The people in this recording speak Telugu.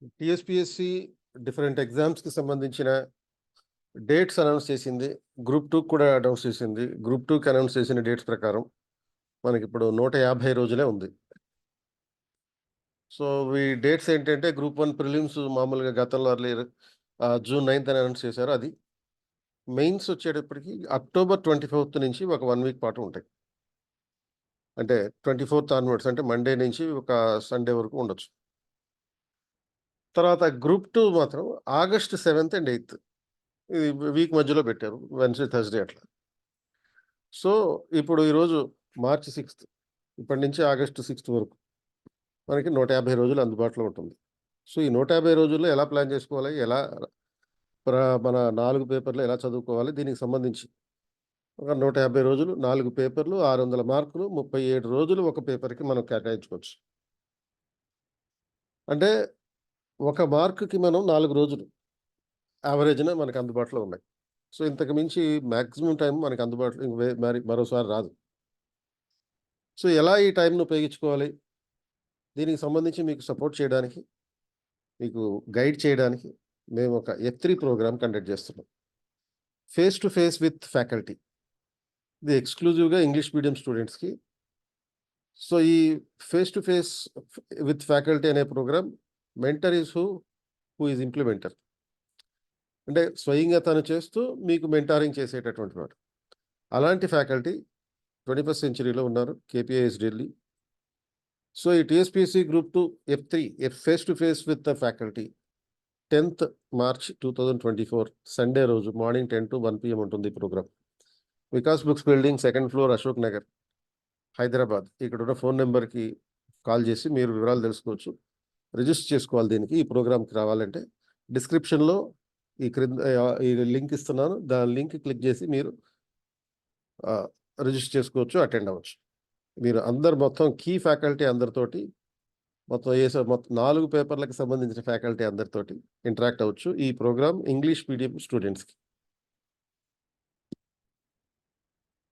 టీఎస్పీఎస్సీ డిఫరెంట్ ఎగ్జామ్స్‌కి సంబంధించిన డేట్స్ అనౌన్స్ చేసింది. గ్రూప్ 2 కూడా అనౌన్స్ చేసింది. గ్రూప్ 2కి అనౌన్స్ చేసిన డేట్స్ ప్రకారం మనకిప్పుడు 150 రోజులే ఉంది. సో, ఈ డేట్స్ ఏంటంటే గ్రూప్ 1 ప్రిలిమ్స్ మామూలుగా గతంలో ఎర్లియర్ జూన్ 9థ్ అని అనౌన్స్ చేశారు. అది మెయిన్స్ వచ్చేటప్పటికి అక్టోబర్ 25థ్ నుంచి ఒక 1 వీక్ పాటు ఉంటాయి. అంటే 24థ్ ఆన్వర్డ్స్ అంటే మండే నుంచి ఒక సండే వరకు ఉండొచ్చు. తర్వాత గ్రూప్ 2 మాత్రం ఆగస్ట్ 7థ్ అండ్ 8థ్ ఇది వీక్ మధ్యలో పెట్టారు. వెడ్నెస్‌డే, థర్స్‌డే అట్లా. సో, ఇప్పుడు ఈరోజు మార్చి 6థ్ ఇప్పటి నుంచి ఆగస్టు 6థ్ వరకు మనకి 150 రోజులు అందుబాటులో ఉంటుంది. సో, ఈ 150 రోజుల్లో ఎలా ప్లాన్ చేసుకోవాలి? ఎలా ప్ర మన 4 పేపర్‌లు ఎలా చదువుకోవాలి? దీనికి సంబంధించి ఒక 150 రోజులు, 4 పేపర్‌లు, 600 మార్కులు, 37 రోజులు ఒక పేపర్‌కి మనం కేటాయించుకోవచ్చు. అంటే ఒక మార్క్‌కి మనం 4 రోజులు యావరేజ్‌న మనకు అందుబాటులో ఉన్నాయి. సో, ఇంతకు మించి మాక్సిమం టైమ్ మనకు అందుబాటులో ఇంక మరి మరోసారి రాదు. సో, ఎలా ఈ టైంని ఉపయోగించుకోవాలి? దీనికి సంబంధించి మీకు సపోర్ట్ చేయడానికి, మీకు గైడ్ చేయడానికి మేము ఒక F3 ప్రోగ్రామ్ కండక్ట్ చేస్తున్నాం. Face to face with faculty. ఇది ఎక్స్‌క్లూజివ్‌గా ఇంగ్లీష్ మీడియం స్టూడెంట్స్‌కి. సో, ఈ face to face with faculty అనే programme mentor is who is implementer. అంటే స్వయంగా తను చేస్తూ మీకు మెంటారింగ్ చేసేటటువంటి వాడు. అలాంటి ఫ్యాకల్టీ 21st సెంచరీలో ఉన్నారు. కేపీఐఎస్ ఢిల్లీ. సో, ఈ TSPSC group 2 F3 face to face with the faculty 10th మార్చ్ 2024 సండే రోజు మార్నింగ్ 10-1 PM ఉంటుంది ఈ programme. Vikas books building 2nd floor Ashok Nagar, Hyderabad. ఇక్కడున్న ఫోన్ నంబర్‌కి కాల్ చేసి మీరు వివరాలు తెలుసుకోవచ్చు. రిజిస్టర్ చేసుకోవాలి దీనికి. ఈ ప్రోగ్రామ్‌కి రావాలంటే డిస్క్రిప్షన్‌లో ఈ లింక్ ఇస్తున్నాను. దాని లింక్ క్లిక్ చేసి మీరు రిజిస్టర్ చేసుకోవచ్చు, అటెండ్ అవ్వచ్చు. మీరు అందరు మొత్తం కీ ఫ్యాకల్టీ అందరితోటి మొత్తం 4 పేపర్‌లకి సంబంధించిన ఫ్యాకల్టీ అందరితోటి ఇంటరాక్ట్ అవ్వచ్చు. ఈ ప్రోగ్రామ్ ఇంగ్లీష్ మీడియం స్టూడెంట్స్‌కి.